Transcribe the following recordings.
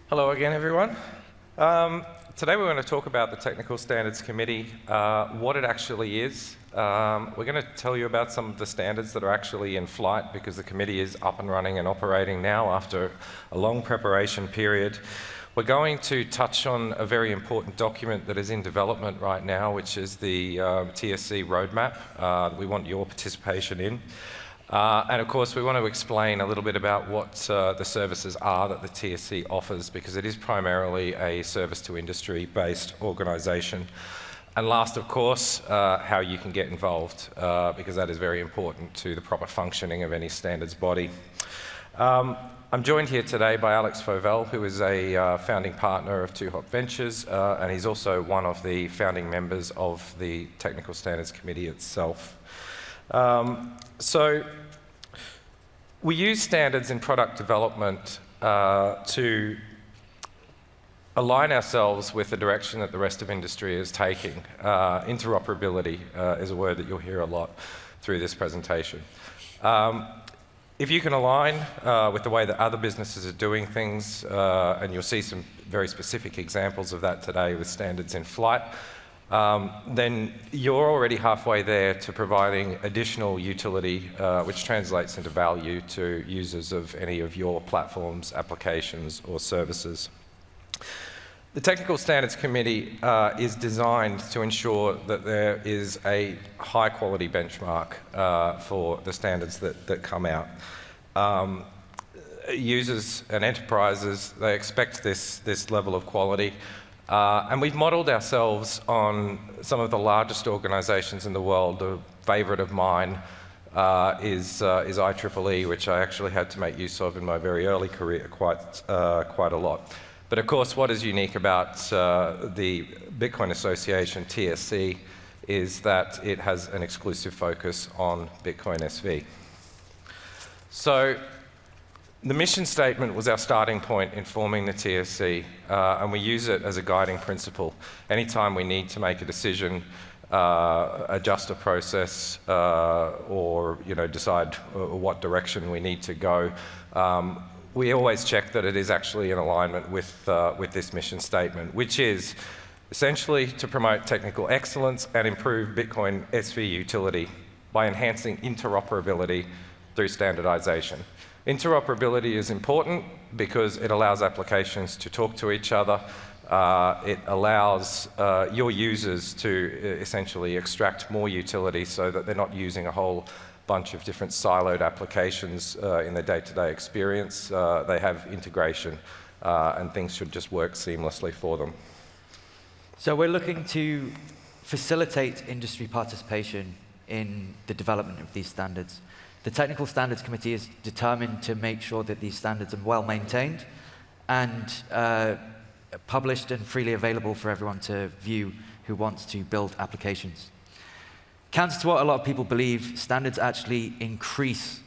Hello again, everyone. Today we're going to talk about the Technical Standards Committee, what it actually is. We're going to tell you about some of the standards that are actually in flight because the committee is up and running and operating now after a long preparation period. We're going to touch on a very important document that is in development right now, which is the TSC roadmap. We want your participation in. And of course, we want to explain a little bit about what the services are that the TSC offers, because it is primarily a service to industry based organisation. And last, of course, how you can get involved, because that is very important to the proper functioning of any standards body. I'm joined here today by Alex Fauvel, who is a founding partner of Two Hot Ventures, and he's also one of the founding members of the Technical Standards Committee itself. So we use standards in product development to align ourselves with the direction that the rest of industry is taking. Interoperability is a word that you'll hear a lot through this presentation. If you can align with the way that other businesses are doing things, and you'll see some very specific examples of that today with standards in flight, then you're already halfway there to providing additional utility, which translates into value to users of any of your platforms, applications, or services. The Technical Standards Committee is designed to ensure that there is a high-quality benchmark for the standards that come out. Users and enterprises, they expect this level of quality. And we've modelled ourselves on some of the largest organisations in the world. A favourite of mine is IEEE, which I actually had to make use of in my very early career quite a lot. But of course, what is unique about the Bitcoin Association, TSC, is that it has an exclusive focus on Bitcoin SV. So the mission statement was our starting point in forming the TSC, and we use it as a guiding principle. Anytime we need to make a decision, adjust a process, or decide what direction we need to go, we always check that it is actually in alignment with this mission statement, which is essentially to promote technical excellence and improve Bitcoin SV utility by enhancing interoperability through standardization. Interoperability is important because it allows applications to talk to each other. It allows your users to essentially extract more utility so that they're not using a whole bunch of different siloed applications in their day-to-day experience. They have integration, and things should just work seamlessly for them. So we're looking to facilitate industry participation in the development of these standards. The Technical Standards Committee is determined to make sure that these standards are well maintained and published and freely available for everyone to view who wants to build applications. Counter to what a lot of people believe, standards actually increase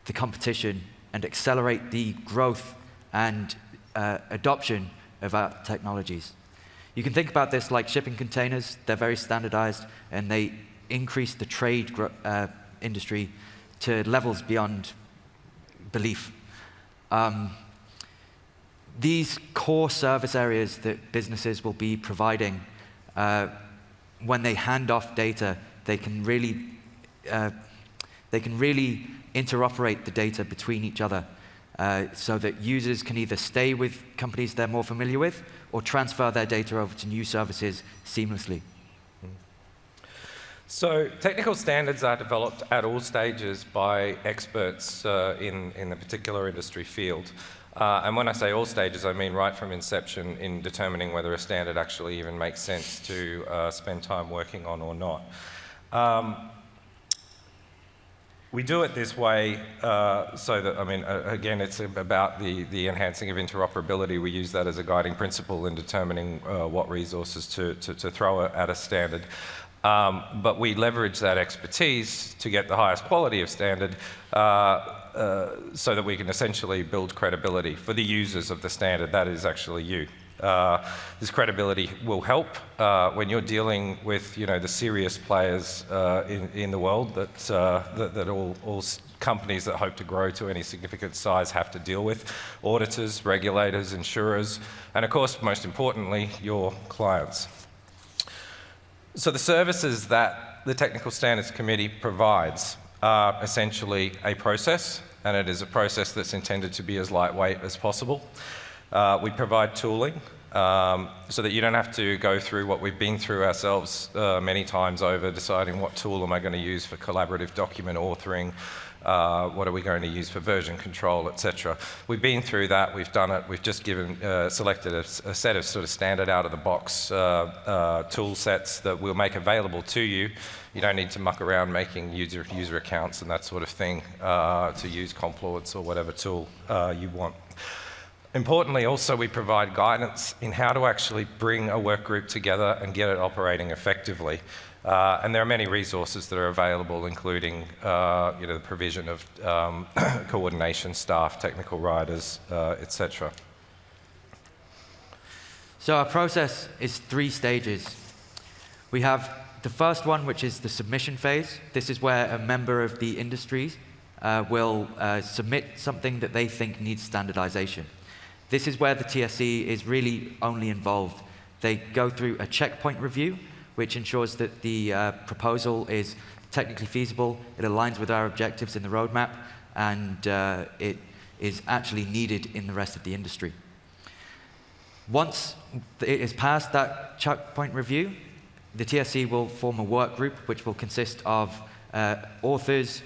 the competition and accelerate the growth and adoption of our technologies. You can think about this like shipping containers. They're very standardized, and they increase the trade industry to levels beyond belief. These core service areas that businesses will be providing, when they hand off data, they can really interoperate the data between each other, so that users can either stay with companies they're more familiar with or transfer their data over to new services seamlessly. So technical standards are developed at all stages by experts in the particular industry field. And when I say all stages, I mean right from inception in determining whether a standard actually even makes sense to spend time working on or not. We do it this way so that, again, it's about the enhancing of interoperability. We use that as a guiding principle in determining what resources to throw at a standard. But we leverage that expertise to get the highest quality of standard so that we can essentially build credibility for the users of the standard. That is actually you. This credibility will help when you're dealing with, the serious players in the world that all companies that hope to grow to any significant size have to deal with: auditors, regulators, insurers, and of course, most importantly, your clients. So the services that the Technical Standards Committee provides are essentially a process, and it is a process that's intended to be as lightweight as possible. We provide tooling so that you don't have to go through what we've been through ourselves many times over, deciding what tool am I going to use for collaborative document authoring, what are we going to use for version control, etc. We've been through that, we've done it, we've just selected a set of sort of standard out-of-the-box tool sets that we'll make available to you. You don't need to muck around making user accounts and that sort of thing to use Confluence or whatever tool you want. Importantly, also, we provide guidance in how to actually bring a work group together and get it operating effectively. And there are many resources that are available, including the provision of coordination staff, technical writers, etc. So our process is 3 stages. We have the first one, which is the submission phase. This is where a member of the industry will submit something that they think needs standardization. This is where the TSC is really only involved. They go through a checkpoint review, which ensures that the proposal is technically feasible, it aligns with our objectives in the roadmap, and it is actually needed in the rest of the industry. Once it is passed that checkpoint review, the TSC will form a work group which will consist of authors,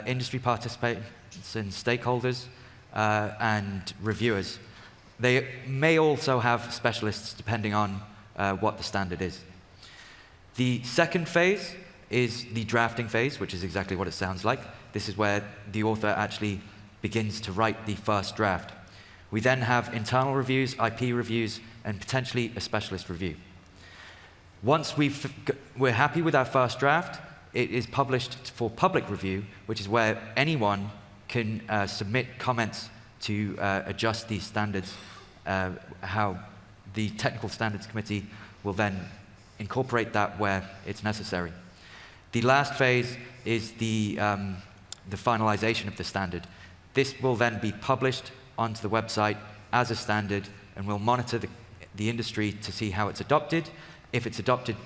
industry participants and stakeholders, and reviewers. They may also have specialists depending on what the standard is. The second phase is the drafting phase, which is exactly what it sounds like. This is where the author actually begins to write the first draft. We then have internal reviews, IP reviews, and potentially a specialist review. Once we're happy with our first draft, it is published for public review, which is where anyone can submit comments to adjust these standards, how the Technical Standards Committee will then incorporate that where it's necessary. The last phase is the finalization of the standard. This will then be published onto the website as a standard, and we'll monitor the industry to see how it's adopted. If it's adopted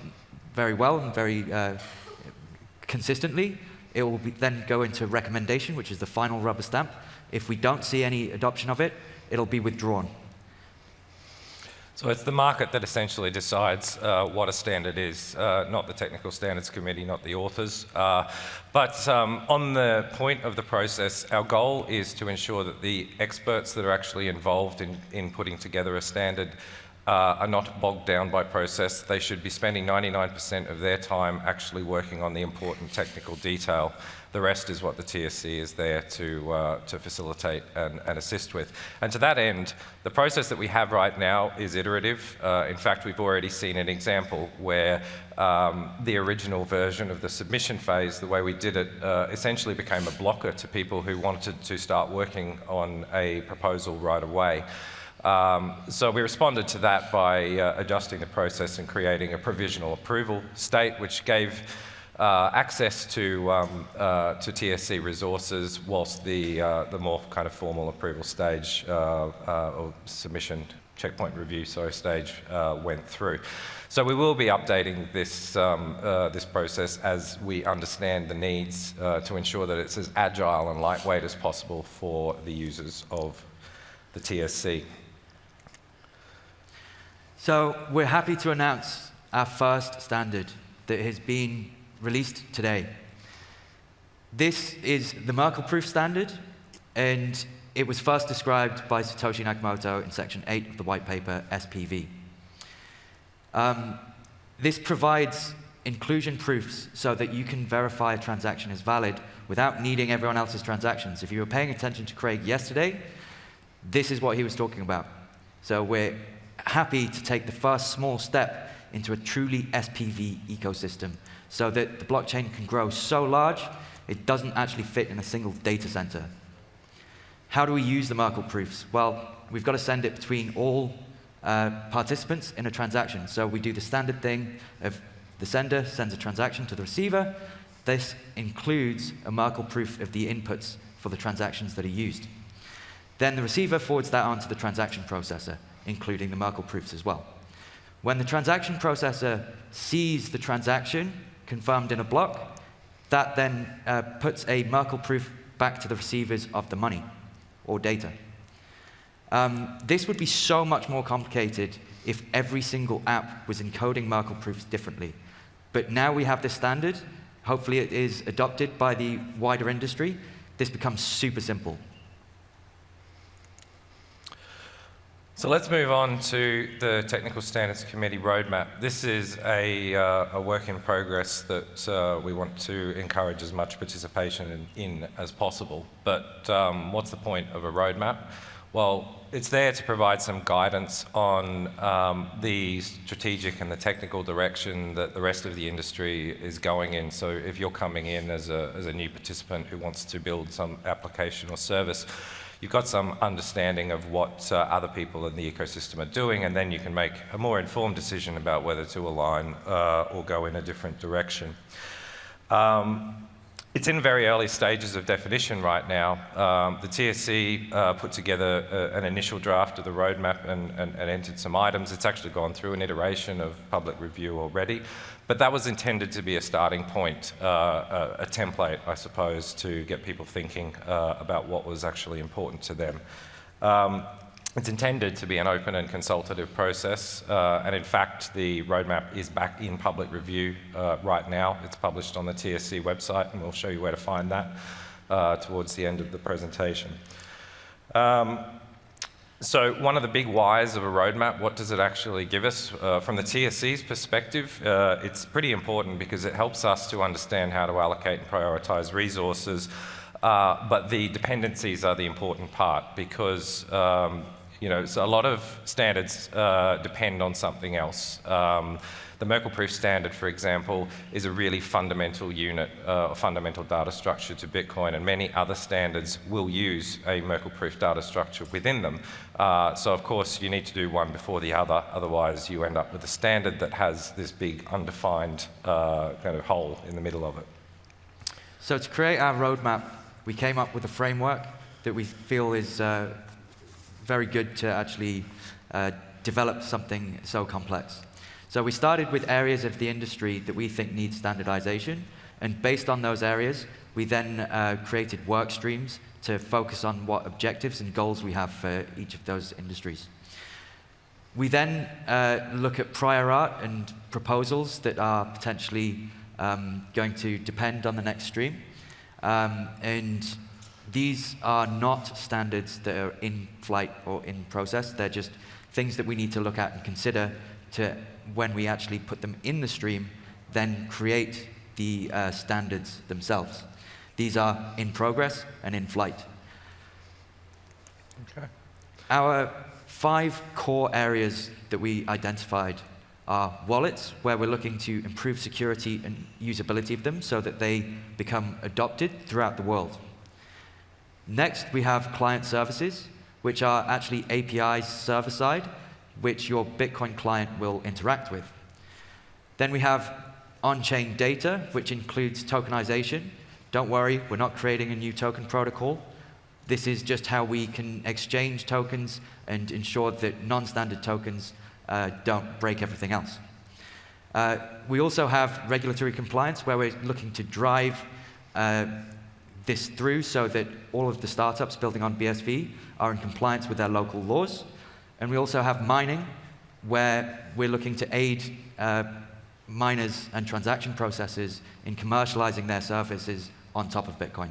very well and very consistently, it will then go into recommendation, which is the final rubber stamp. If we don't see any adoption of it, it'll be withdrawn. So it's the market that essentially decides what a standard is, not the Technical Standards Committee, not the authors. But on the point of the process, our goal is to ensure that the experts that are actually involved in putting together a standard are not bogged down by process. They should be spending 99% of their time actually working on the important technical detail. The rest is what the TSC is there to facilitate and assist with. And to that end, the process that we have right now is iterative. In fact, we've already seen an example where the original version of the submission phase, the way we did it, essentially became a blocker to people who wanted to start working on a proposal right away. So we responded to that by adjusting the process and creating a provisional approval state, which gave access to TSC resources whilst the more kind of formal approval stage or submission checkpoint review stage went through. So we will be updating this this process as we understand the needs to ensure that it's as agile and lightweight as possible for the users of the TSC. So we're happy to announce our first standard that has been released today. This is the Merkle-proof standard, and it was first described by Satoshi Nakamoto in section 8 of the white paper, SPV. This provides inclusion proofs so that you can verify a transaction is valid without needing everyone else's transactions. If you were paying attention to Craig yesterday, this is what he was talking about. So we're happy to take the first small step into a truly SPV ecosystem so that the blockchain can grow so large it doesn't actually fit in a single data center. How do we use the Merkle proofs? Well, we've got to send it between all participants in a transaction. So we do the standard thing of the sender sends a transaction to the receiver. This includes a Merkle proof of the inputs for the transactions that are used. Then the receiver forwards that on to the transaction processor, including the Merkle proofs as well. When the transaction processor sees the transaction confirmed in a block, that then puts a Merkle proof back to the receivers of the money or data. This would be so much more complicated if every single app was encoding Merkle proofs differently. But now we have this standard. Hopefully it is adopted by the wider industry. This becomes super simple. So let's move on to the Technical Standards Committee roadmap. This is a work in progress that we want to encourage as much participation in as possible. But what's the point of a roadmap? Well, it's there to provide some guidance on the strategic and the technical direction that the rest of the industry is going in. So if you're coming in as a new participant who wants to build some application or service, you've got some understanding of what other people in the ecosystem are doing, and then you can make a more informed decision about whether to align or go in a different direction. It's in very early stages of definition right now. The TSC put together an initial draft of the roadmap and entered some items. It's actually gone through an iteration of public review already, but that was intended to be a starting point, a template, I suppose, to get people thinking about what was actually important to them. It's intended to be an open and consultative process, and in fact, the roadmap is back in public review right now. It's published on the TSC website, and we'll show you where to find that towards the end of the presentation. So one of the big whys of a roadmap, what does it actually give us? From the TSC's perspective, it's pretty important because it helps us to understand how to allocate and prioritize resources, but the dependencies are the important part because so a lot of standards depend on something else. The Merkle proof standard, for example, is a really fundamental unit, a fundamental data structure to Bitcoin, and many other standards will use a Merkle proof data structure within them. So of course you need to do one before the other, otherwise you end up with a standard that has this big undefined kind of hole in the middle of it. So to create our roadmap, we came up with a framework that we feel is very good to actually develop something so complex. So we started with areas of the industry that we think need standardization, and based on those areas, we then created work streams to focus on what objectives and goals we have for each of those industries. We then look at prior art and proposals that are potentially going to depend on the next stream, and these are not standards that are in flight or in process. They're just things that we need to look at and consider to, when we actually put them in the stream, then create the standards themselves. These are in progress and in flight. Okay. Our 5 core areas that we identified are wallets, where we're looking to improve security and usability of them so that they become adopted throughout the world. Next, we have client services, which are actually APIs server-side, which your Bitcoin client will interact with. Then we have on-chain data, which includes tokenization. Don't worry, we're not creating a new token protocol. This is just how we can exchange tokens and ensure that non-standard tokens don't break everything else. We also have regulatory compliance, where we're looking to drive this through so that all of the startups building on BSV are in compliance with their local laws. And we also have mining, where we're looking to aid miners and transaction processors in commercializing their services on top of Bitcoin.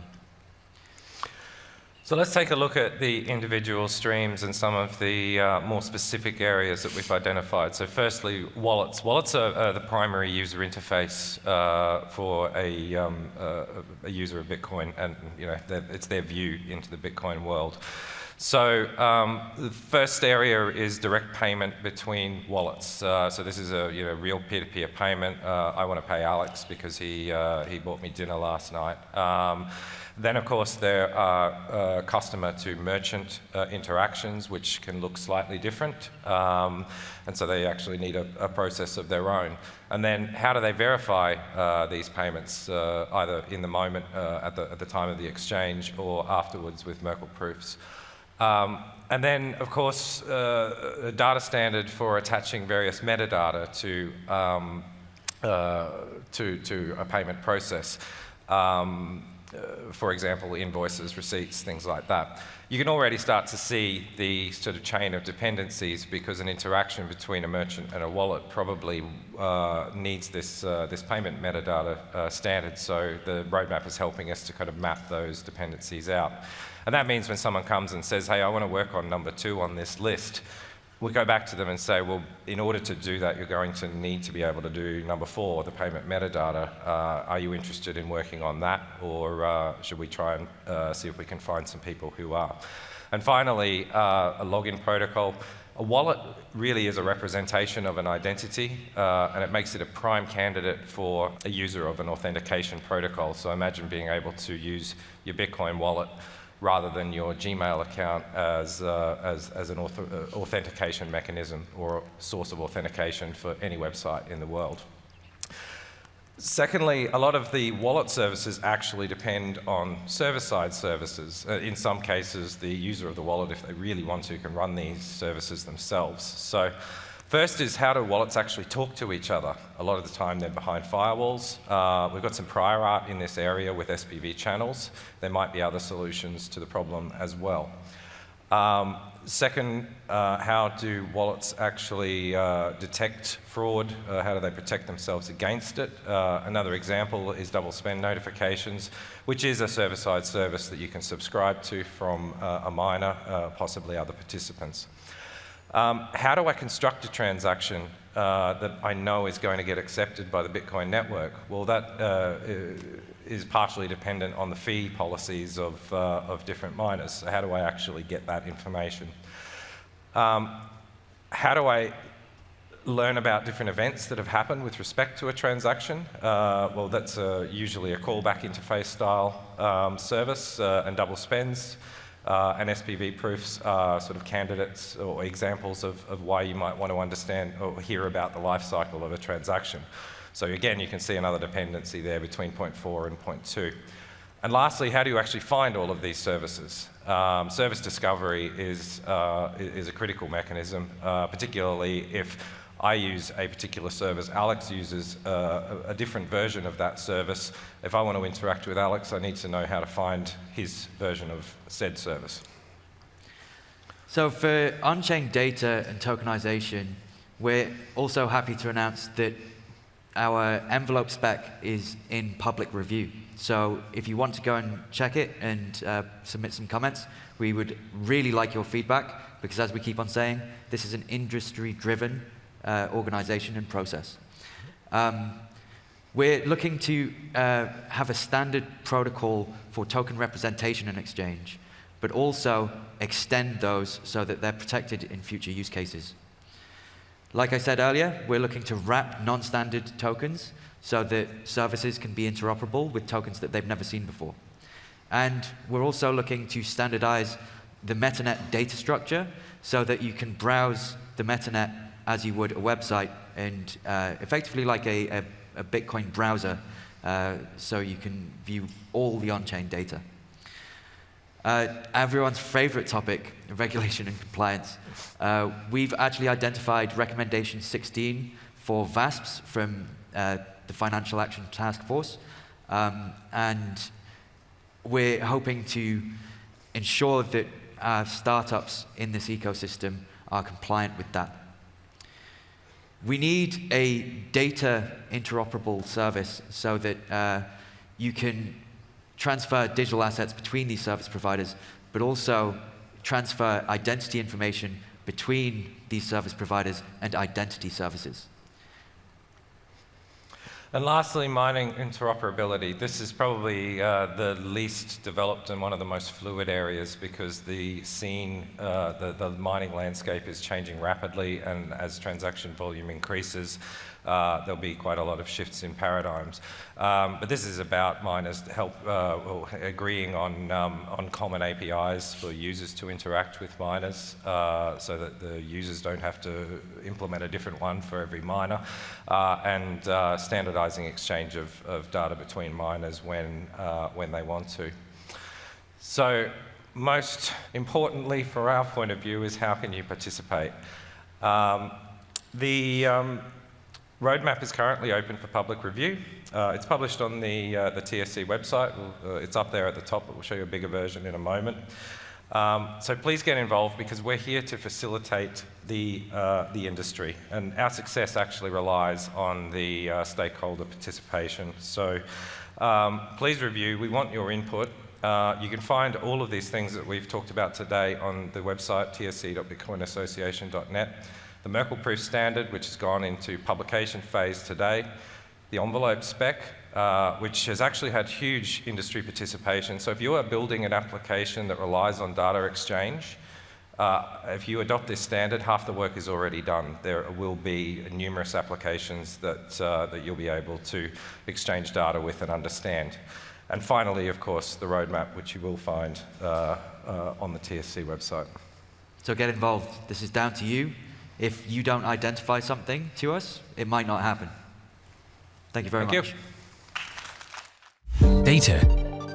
So let's take a look at the individual streams and some of the more specific areas that we've identified. So firstly, wallets. Wallets are the primary user interface for a user of Bitcoin, and it's their view into the Bitcoin world. So the first area is direct payment between wallets. So this is a real peer-to-peer payment. I want to pay Alex because he bought me dinner last night. Then, of course, there are customer to merchant interactions, which can look slightly different. And so they actually need a process of their own. And then how do they verify these payments, either in the moment at the time of the exchange or afterwards with Merkle proofs? And then, of course, a data standard for attaching various metadata to a payment process. For example, invoices, receipts, things like that. You can already start to see the sort of chain of dependencies because an interaction between a merchant and a wallet probably needs this payment metadata standard. So the roadmap is helping us to kind of map those dependencies out. And that means when someone comes and says, hey, I want to work on number 2 on this list, we go back to them and say, well, in order to do that, you're going to need to be able to do number 4, the payment metadata. Are you interested in working on that? Or should we try and see if we can find some people who are? And finally, a login protocol. A wallet really is a representation of an identity, and it makes it a prime candidate for a user of an authentication protocol. So imagine being able to use your Bitcoin wallet rather than your Gmail account as an authentication mechanism or source of authentication for any website in the world. Secondly, a lot of the wallet services actually depend on server-side services. In some cases, the user of the wallet, if they really want to, can run these services themselves. So first is, how do wallets actually talk to each other? A lot of the time they're behind firewalls. We've got some prior art in this area with SPV channels. There might be other solutions to the problem as well. Second, how do wallets actually detect fraud? How do they protect themselves against it? Another example is double spend notifications, which is a server-side service that you can subscribe to from a miner, possibly other participants. How do I construct a transaction that I know is going to get accepted by the Bitcoin network? Well, that is partially dependent on the fee policies of different miners. So how do I actually get that information? How do I learn about different events that have happened with respect to a transaction? Well, that's usually a callback interface style service and double spends. And SPV proofs are sort of candidates or examples of why you might want to understand or hear about the life cycle of a transaction. So again, you can see another dependency there between point 4 and point 2. And lastly, how do you actually find all of these services? Service discovery is a critical mechanism, particularly if I use a particular service, Alex uses a different version of that service. If I want to interact with Alex, I need to know how to find his version of said service. So for on-chain data and tokenization, we're also happy to announce that our envelope spec is in public review. So if you want to go and check it and submit some comments, we would really like your feedback, because as we keep on saying, this is an industry-driven organization and process. We're looking to have a standard protocol for token representation and exchange, but also extend those so that they're protected in future use cases. Like I said earlier, we're looking to wrap non-standard tokens so that services can be interoperable with tokens that they've never seen before. And we're also looking to standardize the MetaNet data structure so that you can browse the MetaNet as you would a website, and effectively like a Bitcoin browser, so you can view all the on-chain data. Everyone's favorite topic, regulation and compliance. We've actually identified recommendation 16 for VASPs from the Financial Action Task Force, and we're hoping to ensure that startups in this ecosystem are compliant with that. We need a data interoperable service so that you can transfer digital assets between these service providers, but also transfer identity information between these service providers and identity services. And lastly, mining interoperability. This is probably the least developed and one of the most fluid areas because the scene, the mining landscape is changing rapidly, and as transaction volume increases, there'll be quite a lot of shifts in paradigms. But this is about miners agreeing on common APIs for users to interact with miners so that the users don't have to implement a different one for every miner, and standardizing exchange of data between miners when they want to. So most importantly, from our point of view, is how can you participate? The roadmap is currently open for public review. It's published on the TSC website. It's up there at the top, but we'll show you a bigger version in a moment. So please get involved because we're here to facilitate the industry, and our success actually relies on the stakeholder participation. So please review. We want your input. You can find all of these things that we've talked about today on the website, tsc.bitcoinassociation.net. The Merkle-proof standard, which has gone into publication phase today. The envelope spec, which has actually had huge industry participation. So if you are building an application that relies on data exchange, if you adopt this standard, half the work is already done. There will be numerous applications that you'll be able to exchange data with and understand. And finally, of course, the roadmap, which you will find on the TSC website. So get involved. This is down to you. If you don't identify something to us, it might not happen. Thank you very much. Data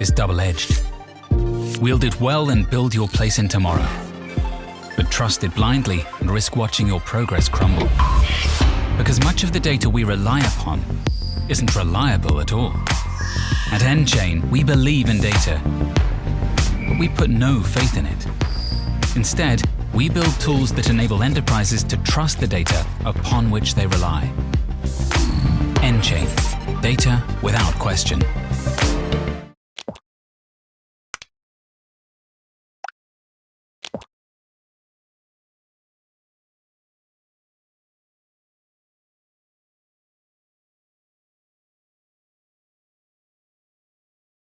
is double-edged. Wield it well and build your place in tomorrow. But trust it blindly and risk watching your progress crumble. Because much of the data we rely upon isn't reliable at all. At nChain, we believe in data, but we put no faith in it. Instead, we build tools that enable enterprises to trust the data upon which they rely. nChain, data without question.